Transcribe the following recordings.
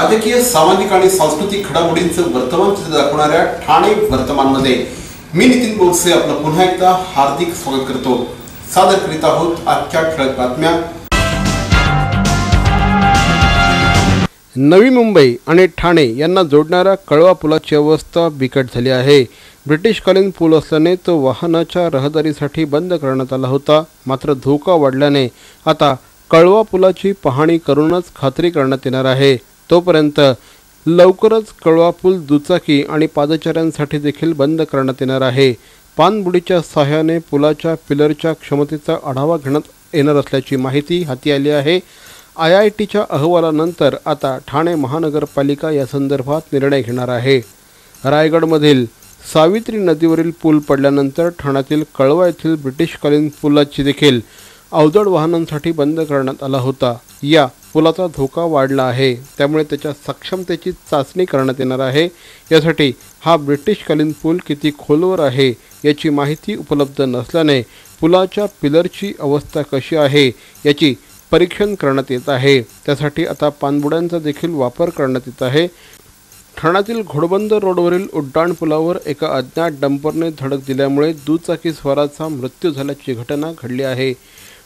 राजकीय, सामाजिक आणि सांस्कृतिक घडामोडींचं वर्तमान चित्र दाखवणाऱ्या ठाणे वर्तमानमध्ये मी नितीन बोरसे आपलं पुन्हा एकदा हार्दिक स्वागत करतो। सादर करीत आहोत आजच्या ठळक बातम्या। नवी मुंबई आणि ठाणे यांना जोडणाऱ्या कळवा पुलाची अवस्था बिकट झाली आहे। ब्रिटिशकालीन पूल असल्याने तो वाहनाच्या रहदारीसाठी बंद करण्यात आला होता, मात्र धोका वाढल्याने आता कळवा पुलाची पाहणी करूनच खात्री करण्यात येणार आहे। तोपर्यंत लवकरच कळवा पूल दुचाकी आणि पादचाऱ्यांसाठी देखील बंद करण्यात येणार आहे। पाणबुडीच्या सहाय्याने पुलाच्या पिलरच्या क्षमतेचा आढावा घेण्यात येणार असल्याची माहिती हाती आली आहे। IITच्या अहवालानंतर आता ठाणे महानगरपालिका या संदर्भात निर्णय घेणार आहे। रायगडमधील सावित्री नदीवरील पूल पडल्यानंतर ठाण्यातील कळवा येथील ब्रिटिशकालीन पुलाची देखील अवजड वाहनांसाठी बंद करण्यात आला होता। या पुलाचा धोका वाढला आहे, त्यामुळे त्याच्या सक्षमतेची चाचणी करण्यात येणार आहे। यासाठी हा ब्रिटिशकालीन पूल किती खोलवर आहे याची माहिती उपलब्ध नसल्याने पुलाच्या पिलरची अवस्था कशी आहे याची परीक्षण करण्यात येत आहे। त्यासाठी आता पाणबुड्यांचा देखील वापर करण्यात येत आहे। ठाण्यातील घोडबंदर रोडवरील उड्डाण पुलावर एका अज्ञात डंपरने धडक दिल्यामुळे दुचाकी स्वाराचा मृत्यू झाल्याची घटना घडली आहे।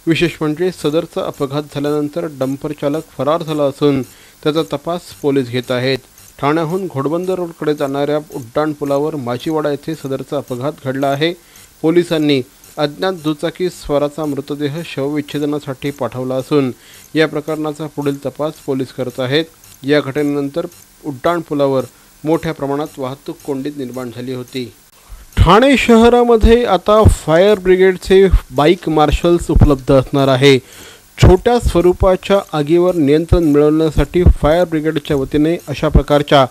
विशेष म्हणजे सदरचा अपघात झाल्यानंतर डंपर चालक फरार झाला असून त्याचा तपास पोलीस घेत आहेत। ठाण्याहून घोडबंदर रोडकडे जाणाऱ्या उड्डाण पुलावर माचीवाडा येथे सदरचा अपघात घडला आहे। पोलिसांनी अज्ञात दुचाकी स्वाराचा मृतदेह शवविच्छेदनासाठी पाठवला असून या प्रकरणाचा पुढील तपास पोलीस करत आहेत। या घटनेनंतर उड्डाण पुलावर मोठ्या प्रमाणात वाहतूक कोंडी निर्माण झाली होती। ठाणे शहरामध्ये आता फायर ब्रिगेडचे बाईक मार्शल्स उपलब्ध असणार आहे। छोट्या स्वरूपाच्या आगीवर नियंत्रण मिळवण्यासाठी फायर ब्रिगेडच्या वतीने अशा प्रकारच्या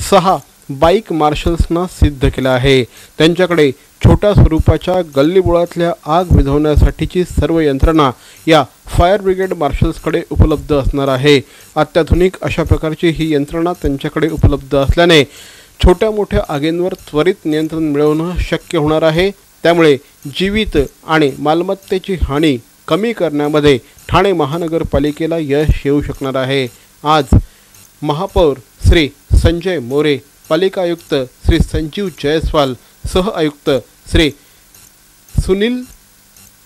6 बाईक मार्शल्सना सिद्ध केलं आहे। त्यांच्याकडे छोट्या स्वरूपाच्या गल्लीबोळातल्या आग विझवण्यासाठीची सर्व यंत्रणा या फायर ब्रिगेड मार्शल्सकडे उपलब्ध असणार आहे। अत्याधुनिक अशा प्रकारची ही यंत्रणा त्यांच्याकडे उपलब्ध असल्याने छोट्या मोठ्या आगींवर त्वरित नियंत्रण मिळवणं शक्य होणार आहे। त्यामुळे जीवित आणि मालमत्तेची हानी कमी करण्यामध्ये ठाणे महानगरपालिकेला यश येऊ शकणार आहे। आज महापौर श्री संजय मोरे, पालिका आयुक्त श्री संजीव जयस्वाल, सह आयुक्त श्री सुनील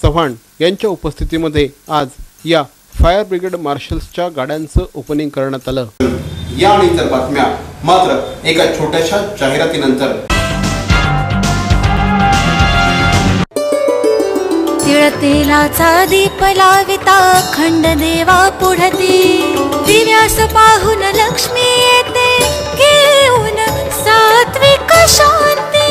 चव्हाण यांच्या उपस्थितीमध्ये आज या फायर ब्रिगेड मार्शल्सच्या गाड्यांचं ओपनिंग करण्यात आलं। या आणि इतर बातम्या मात्र एका छोट्याशा जाहिरातीनंतर। तिळतेलाचा दीप लाविता अखंड देवा पुढती, दिव्यास पाहून लक्ष्मी येते घेऊन सात्विक शांती।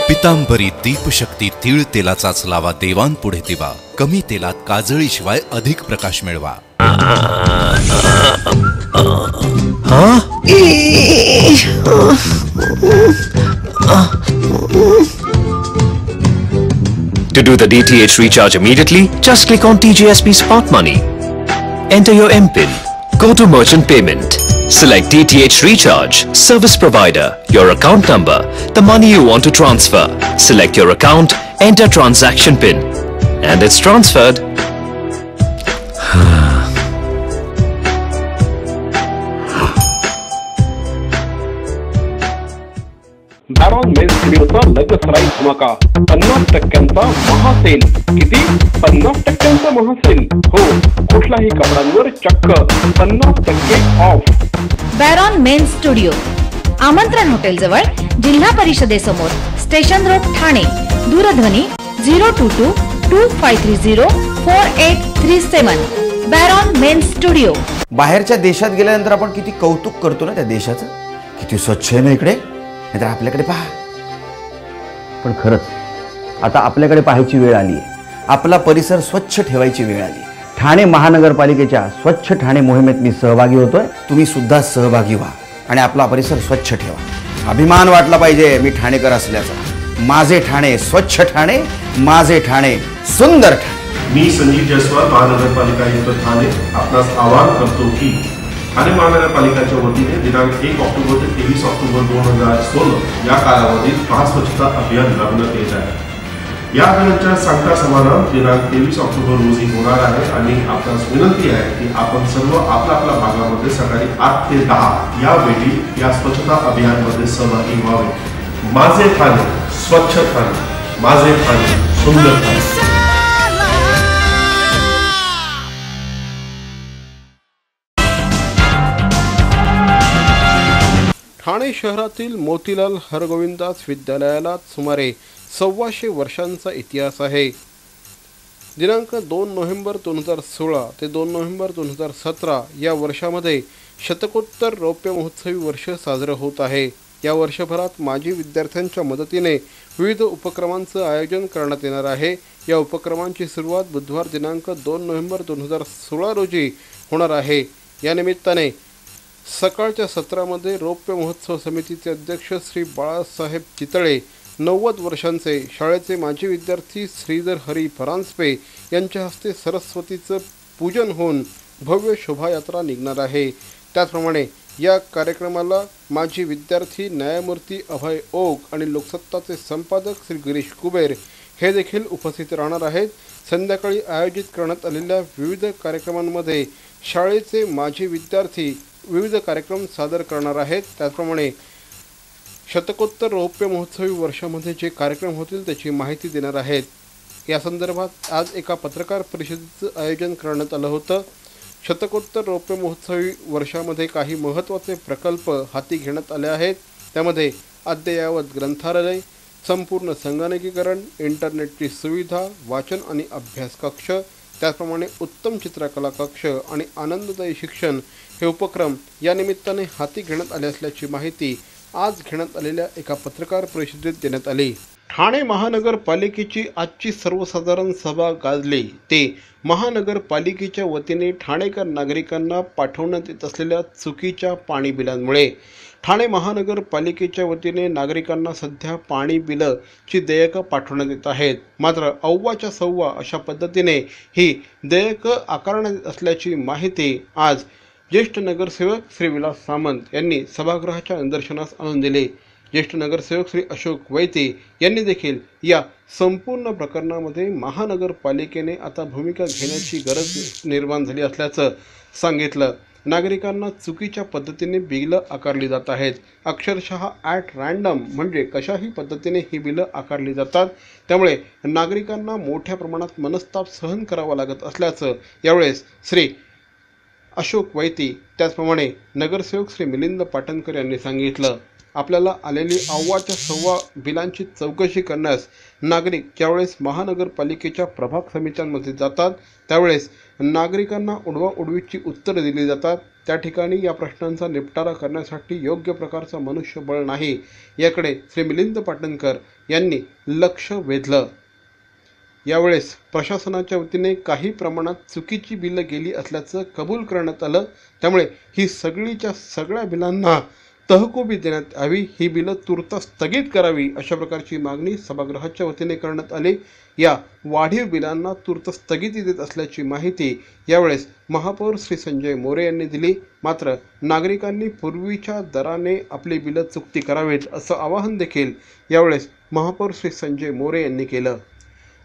पितांबरी दीपशक्ती तीळ तेलाचाच लावा देवांपुढे दिवा, कमी तेलात काजळीशिवाय अधिक प्रकाश मिळवा। To do the DTH recharge immediately, just click on TGSP Smart Money. Enter your MPIN. Go to Merchant Payment. Select DTH Recharge, Service Provider, your account number, the money you want to transfer. Select your account, enter Transaction PIN, and it's transferred. Baron men's स्टुडिओचा लगसराई धमाका, 50% महासेल। किती? 50% महासेल। हो, कुठल्याही कपड्यांवर चक्क 50% of. बॅरॉन men's studio, आमंत्रण hotel जवळ, जिल्हा परिषदेसमोर, स्टेशन रोड, ठाणे। दूरध्वनी 02225304837। बॅरॉन मेन्स स्टुडिओ। बाहेरच्या देशात गेल्यानंतर आपण किती कौतुक करतो ना त्या देशाचं, किती स्वच्छ आहे ना इकडे, नाहीतर आपल्याकडे पहा। पण खरंच आता आपल्याकडे पाहायची वेळ आली आहे, आपला परिसर स्वच्छ ठेवायची वेळ आली। ठाणे महानगरपालिकेच्या स्वच्छ ठाणे मोहिमेत मी सहभागी होतोय, तुम्ही सुद्धा सहभागी व्हा आणि आपला परिसर स्वच्छ ठेवा। अभिमान वाटला पाहिजे मी ठाणेकर असल्याचा। माझे ठाणे स्वच्छ ठाणे, माझे ठाणे सुंदर ठाणे। मी संजीव जयस्वाल, महानगरपालिका आयुक्त ठाणे, आपणास आवाहन करतो की ठाणे महानगरपालिकेच्या वतीने दिनांक 1 ऑक्टोबर ते 23 ऑक्टोबर 2016 या कालावधीत महास्वच्छता अभियान राबवण्यात येत आहे। या अभियानाचा सांगता समारंभ दिनांक 23 ऑक्टोबर रोजी होणार आहे आणि आपणास विनंती आहे की आपण सर्व आपल्या भागामध्ये सकाळी 8 ते 10 या वेळी या स्वच्छता अभियानामध्ये सहभागी व्हावे। माझे ठाणे स्वच्छ ठाणे, माझे ठाणे सुंदर ठाणे। ठाणे शहरातील मोतीलाल हरगोविंदास विद्यालयाला सुमारे 125 वर्षांचा इतिहास आहे। दिनांक 2 नोव्हेंबर 2016 ते 2 नोव्हेंबर 2017 या वर्षामध्ये शतकोत्तर रौप्य महोत्सवी वर्ष साजरे होत आहे। या वर्षभरात माजी विद्यार्थ्यांच्या मदतीने विविध उपक्रमांचं आयोजन करण्यात येणार आहे। या उपक्रमांची सुरुवात बुधवार दिनांक 2 नोव्हेंबर 2016 रोजी होणार आहे। या निमित्ताने सकाळच्या सत्रामध्ये रौप्य महोत्सव समितीचे अध्यक्ष श्री बाळासाहेब चितळे, 90 वर्षांचे शाळेचे माजी विद्यार्थी श्रीधर हरी परांजपे यांच्या हस्ते सरस्वतीचं पूजन होऊन भव्य शोभायात्रा निघणार आहे। त्याचप्रमाणे या कार्यक्रमाला माजी विद्यार्थी न्यायमूर्ती अभय ओक आणि लोकसत्ताचे संपादक श्री गिरीश कुबेर हे देखील उपस्थित राहणार आहेत। संध्याकाळी आयोजित करण्यात आलेल्या विविध कार्यक्रमांमध्ये शाळेचे माजी विद्यार्थी विविध कार्यक्रम सादर करणार आहेत। त्याचप्रमाणे शतकोत्तर रौप्य महोत्सवी वर्षामध्ये जे कार्यक्रम होतील त्याची माहिती देणार आहेत। या संदर्भात आज एका पत्रकार परिषदेचं आयोजन करण्यात आलं होतं। शतकोत्तर रौप्य महोत्सवी वर्षामध्ये काही महत्त्वाचे प्रकल्प हाती घेण्यात आले आहेत। त्यामध्ये अद्ययावत ग्रंथालय, संपूर्ण संगणकीकरण, इंटरनेटची सुविधा, वाचन आणि अभ्यास कक्ष, त्याचप्रमाणे उत्तम चित्रकला कक्ष आणि आनंददायी शिक्षण हे उपक्रम या निमित्ताने हाती घेण्यात आले असल्याची माहिती आज घेण्यात आलेल्या एका पत्रकार परिषदेत देण्यात आली। ठाणे महानगरपालिकेची आजची सर्वसाधारण सभा गाजली। ते महानगरपालिकेच्या वतीने ठाणेकर नागरिकांना पाठवण्यात येत असलेल्या चुकीच्या पाणी बिलांमुळे ठाणे महानगरपालिकेच्या वतीने नागरिकांना सध्या पाणी बिलची देयकं पाठवण्यात येत आहेत। मात्र अव्वाच्या सव्वा अशा पद्धतीने ही देयकं आकारण्यात येत असल्याची माहिती आज ज्येष्ठ नगरसेवक श्री विलास सामंत यांनी सभागृहाच्या निदर्शनास आणून दिले। ज्येष्ठ नगरसेवक श्री अशोक वैते यांनी देखील या संपूर्ण प्रकरणामध्ये महानगरपालिकेने आता भूमिका घेण्याची गरज निर्माण झाली असल्याचं सांगितलं। नागरिकांना चुकीच्या पद्धतीने बिलं आकारली जात आहेत। अक्षरशः ॲट रँडम म्हणजे कशाही पद्धतीने ही बिलं आकारली जातात। त्यामुळे नागरिकांना मोठ्या प्रमाणात मनस्ताप सहन करावा लागत असल्याचं यावेळेस श्री अशोक वैती त्याचप्रमाणे नगरसेवक श्री मिलिंद पाटणकर यांनी सांगितलं। आपल्याला आलेली अव्वाच्या सव्वा बिलांची चौकशी करण्यास नागरिक ज्यावेळेस महानगरपालिकेच्या प्रभाग समित्यांमध्ये जातात त्यावेळेस नागरिकांना उडवाउडवीची उत्तरं दिली जातात। त्या ठिकाणी या प्रश्नांचा निपटारा करण्यासाठी योग्य प्रकारचं मनुष्यबळ नाही, याकडे श्री मिलिंद पाटणकर यांनी लक्ष वेधलं। यावेळेस प्रशासनाच्या वतीने काही प्रमाणात चुकीची बिलं गेली असल्याचं कबूल करण्यात आलं। त्यामुळे ही सगळीच्या सगळ्या बिलांना तहकुबी देण्यात यावी, ही बिलं तूर्त स्थगित करावी अशा प्रकारची मागणी सभागृहाच्या वतीने करण्यात आली। या वाढीव बिलांना तूर्त स्थगिती देत असल्याची माहिती यावेळेस महापौर श्री संजय मोरे यांनी दिली। मात्र नागरिकांनी पूर्वीच्या दराने आपली बिलं चुकती करावीत असं आवाहन देखील यावेळेस महापौर श्री संजय मोरे यांनी केलं।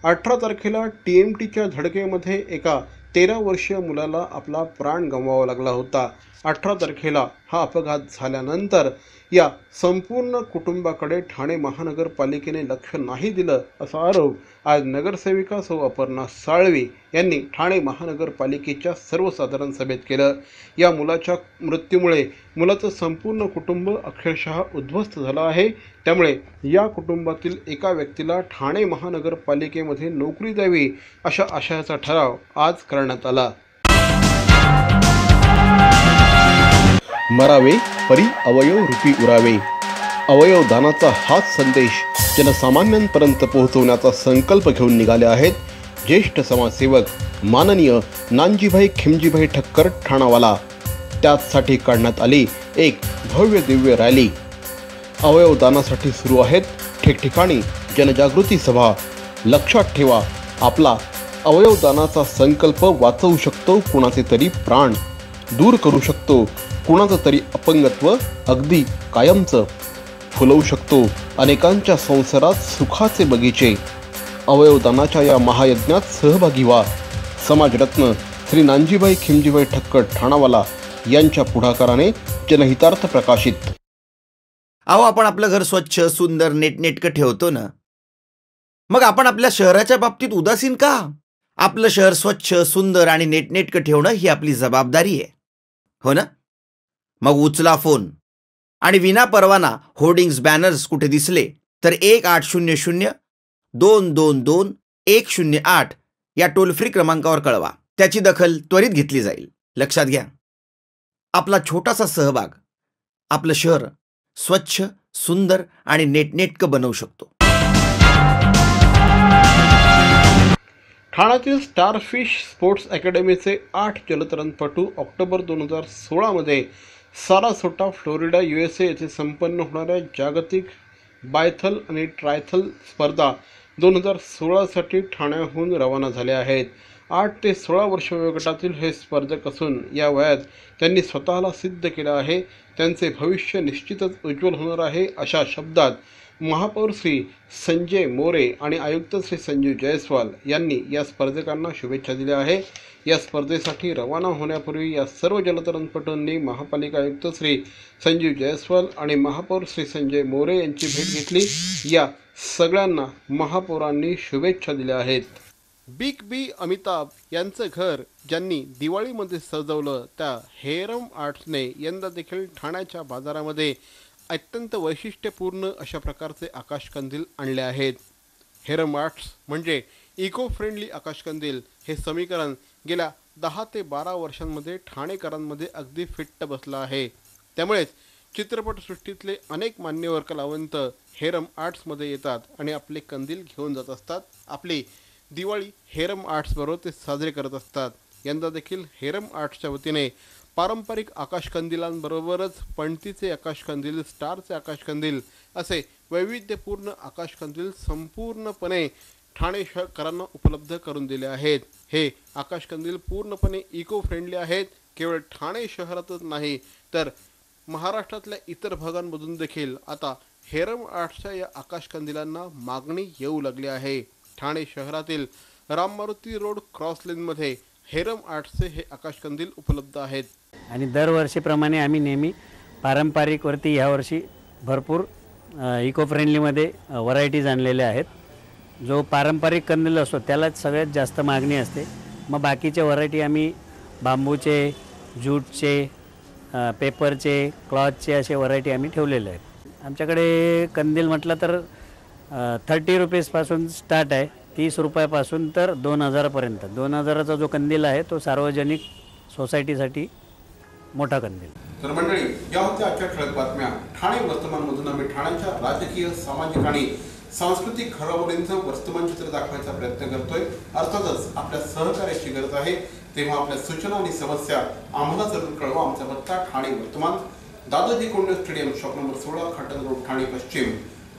18 तारखेला TMTच्या धडकेमध्ये एका 13 वर्षीय मुलाला आपला प्राण गमवावा लागला होता। 18 तारखेला हा अपघात झाल्यानंतर या संपूर्ण कुटुंबाकडे ठाणे महानगरपालिकेने लक्ष नाही दिलं असा आरोप आज नगरसेविका सौ अपर्णा साळवी यांनी ठाणे महानगरपालिकेच्या सर्वसाधारण सभेत केलं। या मुलाच्या मृत्यूमुळे मुलाचं संपूर्ण कुटुंब अक्षरशः उद्ध्वस्त झालं आहे। त्यामुळे या कुटुंबातील एका व्यक्तीला ठाणे महानगरपालिकेमध्ये नोकरी द्यावी अशा आशयाचा ठराव आज करण्यात आला। मरावे परी अवयव रूपी उरावे, अवयव दानाचा हाच संदेश जनसामान्यांपर्यंत पोहोचवण्याचा संकल्प घेऊन निघाले आहेत ज्येष्ठ समाजसेवक माननीय नानजीभाई खिमजीभाई ठक्कर ठाणावाला। त्यासाठी काढण्यात आली एक भव्य दिव्य रॅली। अवयव दानासाठी सुरू आहेत ठिकठिकाणी जनजागृती सभा। लक्षात ठेवा, आपला अवयव दानाचा संकल्प वाचवू शकतो कुणाचे तरी प्राण, दूर करू शकतो कुणाचं तरी अपंगत्व अगदी कायमचं, फुलवू शकतो अनेकांच्या संसारात सुखाचे बगीचे। अवयवदानाच्या या महायज्ञात सहभागी व्हा. समाजरत्न श्री नानजीबाई खिमजीबाई ठक्कर ठाणावाला यांच्या पुढाकाराने जनहितार्थ प्रकाशित. अहो, आपण आपलं घर स्वच्छ सुंदर नेटनेटकं ठेवतो ना, मग आपण आपल्या शहराच्या बाबतीत उदासीन का? आपलं शहर स्वच्छ सुंदर आणि नेटनेटकं ठेवणं ही आपली जबाबदारी आहे, हो ना? मग उचला फोन आणि विना परवाना होर्डिंग्स बॅनर्स कुठे दिसले तर 1800-222-108 या टोल फ्री क्रमांकावर कळवा. त्याची दखल त्वरित घेतली जाईल. लक्षात घ्या, आपला छोटासा सहभाग आपलं शहर स्वच्छ सुंदर आणि नेटनेटकं बनवू शकतो. ठाण्यातील स्टारफिश स्पोर्ट्स अकॅडमीचे 8 जलतरणपटू ऑक्टोबर 2016 मध्ये सारासोटा फ्लोरिडा USA येथे संपन्न होणाऱ्या जागतिक बायथल आणि ट्रायथल स्पर्धा 2016 साठी ठाण्याहून रवाना झाले आहेत. 8 ते 16 वर्ष वयोगटातील हे स्पर्धक असून या वयात त्यांनी स्वतःला सिद्ध केलं आहे. त्यांचे भविष्य निश्चितच उज्ज्वल होणार आहे, अशा शब्दात महापौर श्री संजय मोरे आणि आयुक्त श्री संजीव जयस्वाल यांनी या स्पर्धकांना शुभेच्छा दिल्या आहे. या स्पर्धेसाठी रवाना होण्यापूर्वी या सर्व जलतरणपटूंनी महापालिका आयुक्त श्री संजीव जयस्वाल आणि महापौर श्री संजय मोरे यांची भेट घेतली. या सगळ्यांना महापौरांनी शुभेच्छा दिल्या आहेत. बिग बी अमिताभ यांचं घर ज्यांनी दिवाळीमध्ये सजवलं त्या हेरम आर्ट्सने यंदा देखील ठाण्याच्या बाजारामध्ये अत्यंत वैशिष्ट्यपूर्ण अशा प्रकारचे आकाशकंदील आणले आहेत. हेरम आर्ट्स म्हणजे इको फ्रेंडली आकाशकंदील हे समीकरण गेल्या 10 ते 12 वर्षांमध्ये ठाणेकरांमध्ये अगदी फिट्ट बसलं आहे. त्यामुळेच चित्रपटसृष्टीतले अनेक मान्यवर कलावंत हेरम आर्ट्समध्ये येतात आणि आपले कंदील घेऊन जात असतात. आपली दिवाळी हेरम आर्ट्सबरोबर ते साजरे करत असतात. यंदा देखील हेरम आर्ट्सच्या वतीने पारंपरिक आकाशकंदिलांबरोबरच पणतीचे आकाशकंदील, स्टारचे आकाशकंदील असे वैविध्यपूर्ण आकाशकंदील संपूर्णपणे ठाणेकरांना उपलब्ध करून दिले आहेत. हे आकाशकंदील पूर्णपणे इको फ्रेंडली आहेत. केवळ ठाणे शहरातच नाही तर महाराष्ट्रातल्या इतर भागांमधून देखील आता हेरम आर्ट्सच्या या आकाशकंदिलांना मागणी येऊ लागली आहे. ठाणे शहरातील राममारुती रोड क्रॉस लेनमध्ये हेरम आर्ट्सचे हे आकाशकंदील उपलब्ध आहेत. आणि दरवर्षीप्रमाणे आम्ही नेहमी पारंपरिकवरती ह्यावर्षी भरपूर इको फ्रेंडलीमध्ये व्हरायटीज आणलेल्या आहेत. जो पारंपरिक कंदील असतो त्यालाच सगळ्यात जास्त मागणी असते. मग बाकीचे व्हरायटी आम्ही बांबूचे, ज्यूटचे, पेपरचे, क्लॉथचे असे व्हरायटी आम्ही ठेवलेले आहेत. आमच्याकडे कंदील म्हटलं तर 30 रुपीजपासून स्टार्ट आहे, 30 रुपयापासून तर 2000पर्यंत. 2000चा जो कंदील आहे तो सार्वजनिक सोसायटीसाठी मोठा कंदील. तर मंडळी, या होत्या आजच्या ठळक बातम्या. ठाणे वर्तमानमधून आम्ही ठाण्याच्या राजकीय, सामाजिक आणि सांस्कृतिक घडामोडींचं वर्तमान चित्र दाखवायचा प्रयत्न करतोय. अर्थातच आपल्या सहकार्याची गरज आहे, तेव्हा आपल्या सूचना आणि समस्या आम्हाला जरूर कळवा. आमचा पत्ता ठाणे वर्तमान, Dadaji Konde stadium, shop number 16, Khatan road, Thane पश्चिम.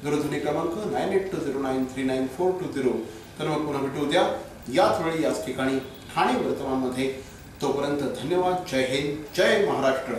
दूरध्वनी क्रमांक 9820939420. तर मग पुन्हा भेटू उद्या याच वेळी याच ठिकाणी ठाणे वर्तमानमध्ये. तोपर्यंत धन्यवाद. जय हिंद, जय महाराष्ट्र.